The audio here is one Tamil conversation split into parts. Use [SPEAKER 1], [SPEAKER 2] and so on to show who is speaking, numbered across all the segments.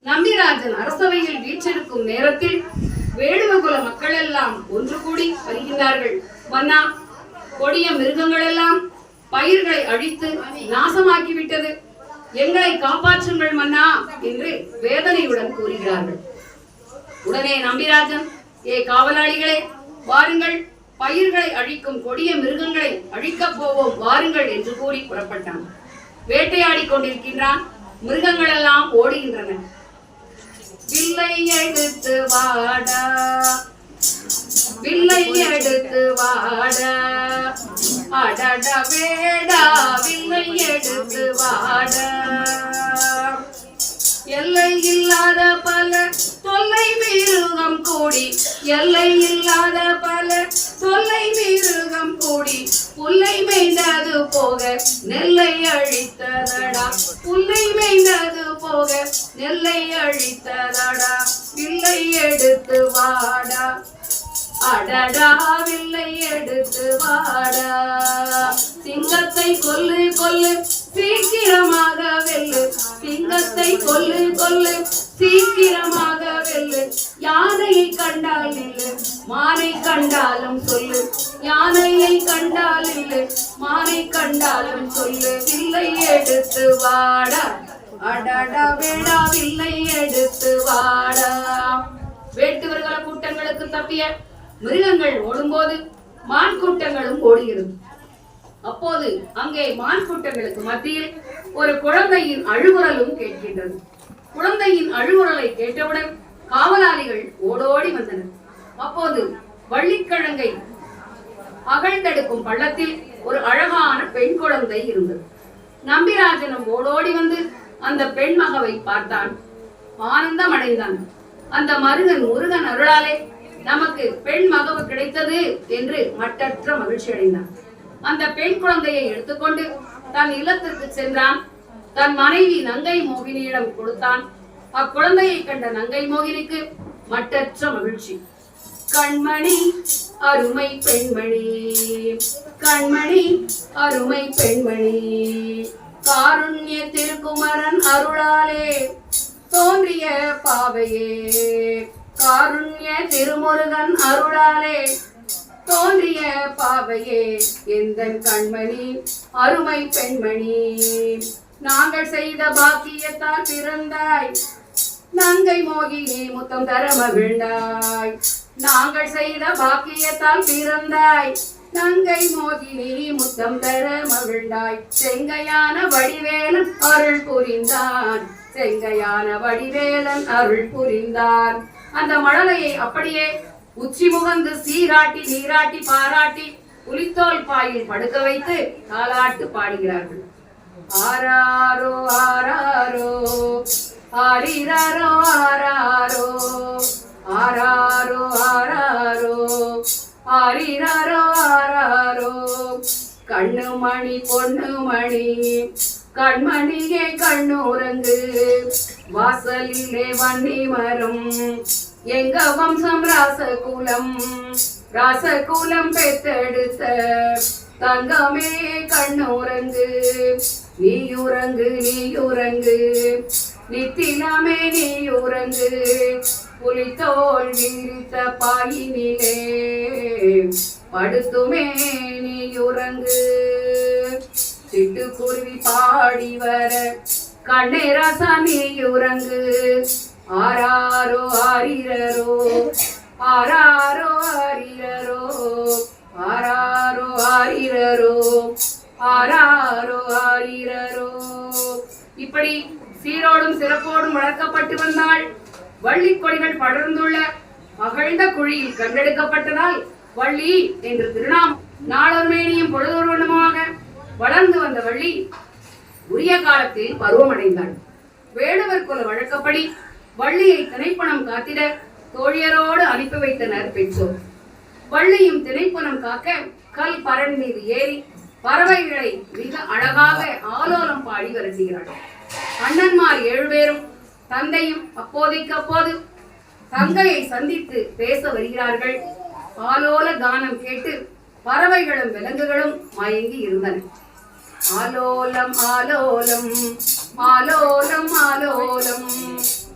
[SPEAKER 1] நம்பிராஜன் அரசவையில் வீற்றிருக்கும் நேரத்தில் வேடுவகுல மக்கள் எல்லாம் ஒன்று கூடி வருகின்றார்கள். மன்னா, கொடிய மிருகங்கள் எல்லாம் பயிர்களை அழித்து நாசமாக்கிவிட்டது, எங்களை காப்பாற்றுங்கள் மன்னா என்று வேதனையுடன் கூறுகிறார்கள். உடனே நம்பிராஜன், ஏ காவலாளிகளே, வாருங்கள், பயிர்களை அழிக்கும் கொடிய மிருகங்களை அழிக்கப் போவோம், வாருங்கள் என்று கூறி புறப்பட்டான். வேட்டையாடி கொண்டிருக்கின்றான். மிருகங்கள் எல்லாம் ஓடுகின்றன. வில்லை எடுத்து வாடா, வில்லை எடுத்து வாடா, அடட வேடா, வில்லை எடுத்து வாடா. எல்லை இல்லாத பல தொல்லை மிருகம் கூடி, எல்லை இல்லாத பல தொல்லை மிருகம் கூடி, புல்லை மேய்ந்தது போக நெல்லை அழித்ததடா, புல்லை மேய்ந்தது போக நெல்லை அழித்ததடா. வில்லை எடுத்து வாடா, அடடா வில்லை எடுத்து வாடா. சிங்கத்தை கொல்லு கொல்லு சீக்கிரமாக வெல்லு, சிங்கத்தை கொல்லு கொல்லு சீக்கிரமாக வெல்லு. யானையை கண்டால் நில்லு, மானை கண்டாலும் சொல்லு, யானையை கண்டால் நில்லு, மானை கண்டாலும் சொல்லு. வில்லை எடுத்து வாடா, அடடா வேடா, வில்லை எடுத்து வாடா. வேட்டுவர்கள கூட்டங்களுக்கு தப்பிய மிருகங்கள் ஓடும்போது மான் கூட்டங்களும் ஓடுகிறது. அப்போது அங்கே மான் கூட்டங்களுக்கு மத்தியில் ஒரு குழந்தையின் அழுகுரலும் கேட்கின்றது. குழந்தையின் அழுகுரலை கேட்டவுடன் காவலாளிகள் ஓடோடி வந்தனர். அப்போது வள்ளிக்கிழங்கை அகழ்ந்தெடுக்கும் பள்ளத்தில் ஒரு அழகான பெண் குழந்தை இருந்தது. நம்பிராஜனும் ஓடோடி வந்து அந்த பெண் மகவை பார்த்தான். ஆனந்தம் அடைந்தான். அந்த முருகன் அருளாலே நமக்கு பெண் மகவு கிடைத்தது என்று மட்டற்ற மகிழ்ச்சி அடைந்தான். அந்த பெண் குழந்தையை எடுத்துக்கொண்டு தன் இல்லத்திற்கு சென்றான். தன் மனைவி நங்கை மோகினியிடம் கொடுத்தான். அக்குழந்தையை கண்ட நங்கை மோகினிக்கு மட்டற்ற மகிழ்ச்சி. கண்மணி அருமை பெண்மணி, கண்மணி அருமை பெண்மணி, காருண்ய திருக்குமரன் அருளாலே தோன்றிய பாவையே, காருண்ய திருமுருகன் அருளாலே தோன்றிய பாவையே, எந்தன் கண்மணி அருமை பெண்மணி. நாங்கள் செய்த பாக்கியத்தால் பிறந்தாய், நங்கை மோகினி முத்தம் தர மகிழ்ந்தாய். நாங்கள் செய்த பாக்கியத்தால் பிறந்தாய், நங்கை மோகினி முத்தம் தர மகிழ்ந்தாய். செங்கையான வடிவேலன் அருள் புரிந்தான், செங்கையான வடிவேலன் அருள் புரிந்தார். அந்த மழலையை அப்படியே உச்சி முகந்து சீராட்டி நீராட்டி பாராட்டி புலித்தோல் பாயில் படுக்க வைத்து தாலாட்டு பாடுகிறார்கள். ஆராரோ ஆராரோ ஆரிராரோ ஆராரோ, ஆராரோ ஆராரோ ஆரிராரோ ஆராரோ. கண்ணுமணி பொண்ணுமணி கண்மணியே கண்ணுறங்கு, வாசலிலே வன்னி மரம், எங்க வம்சம் ராசகுலம், ராசகுலம் பெத்தெடுத்த தங்கமே கண்ணுறங்கு. நீயுறங்கு நீயுறங்கு நித்திலமே நீயுறங்கு, புலித்தோல் விரித்த பாயினிலே படுத்துமே நீயுறங்கு. சிட்டுக்குருவி பாடி வர கண்ணே ராசா நீயுறங்கு. ஆராரோ ஆரிரரோ, ஆராரோ ஆரிரரோ, ஆராரோ ஆரிரரோ, ஆராரோ ஆரிரரோ. இப்படி சீரோடும் சிறப்போடும் வளர்க்கப்பட்டு வந்தாள். வள்ளி கொடிகள் படர்ந்துள்ள மகிழ்ந்த குழியில் கண்டெடுக்கப்பட்டதால் வள்ளி என்று திருநாமம். நாளொரு மேனியும் பொழுதொரு வண்ணமாக வளர்ந்து வந்த வள்ளி உரிய காலத்தில் பருவமடைந்தாள். வேடுவர் குல வழக்கப்படி வள்ளியை திணைப்பணம் காத்திட தோழியரோடு அனுப்பி வைத்தனர் பெற்றோர். வள்ளியும் திணைப்பணம் காக்க கல் பரண் மீது ஏறி பறவைகளை மிக அழகாக ஆலோலம் பாடி வருகிறாள். அண்ணன்மார் 7 பேரும் தந்தையும் அப்போதைக்கு அப்போது தங்கையை சந்தித்து பேச வருகிறார்கள். ஆலோல கானம் கேட்டு பறவைகளும் விலங்குகளும் மயங்கி இருந்தன. ஆலோலம் ஆலோலம் ஆலோலம் ஆலோலம்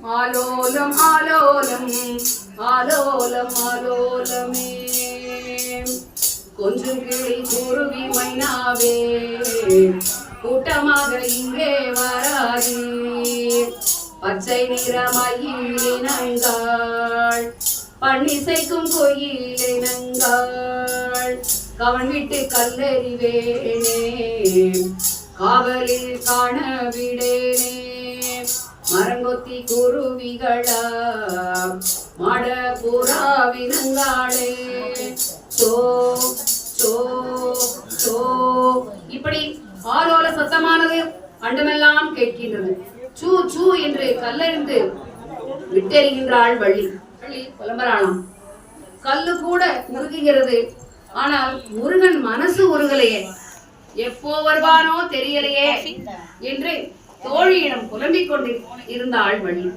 [SPEAKER 1] ஆலோலம் ஆலோலம் ஆலோலம் ஆலோலமே. கொஞ்சம் கிளி குருவி மைனாவே கூட்டமாக இங்கே வராதே. பச்சை நிற மயிலினங்காள் பண்ணிசைக்கும் கோயிலினங்காள் கவன் விட்டு கல்லறிவேனே காவலில் காண விடேனே. மரங்கொத்தி குருவிகளா மாட புறாவினங்காளே சோ சோ சோ. இப்படி ஆலோல சத்தமானது அண்டமெல்லாம் கேட்கின்றது. சூ சூ என்று கல்லறிந்து விட்டெறிகின்றாள் வள்ளி. வள்ளி புலம்பராளாம். கல்லு கூட உருகுகிறது, ஆனால் முருகன் மனசு உருகலையே, எப்போ வருவானோ தெரியலையே என்று தோழியிடம் புலம்பிக் கொண்டு இருந்தாள் வள்ளி.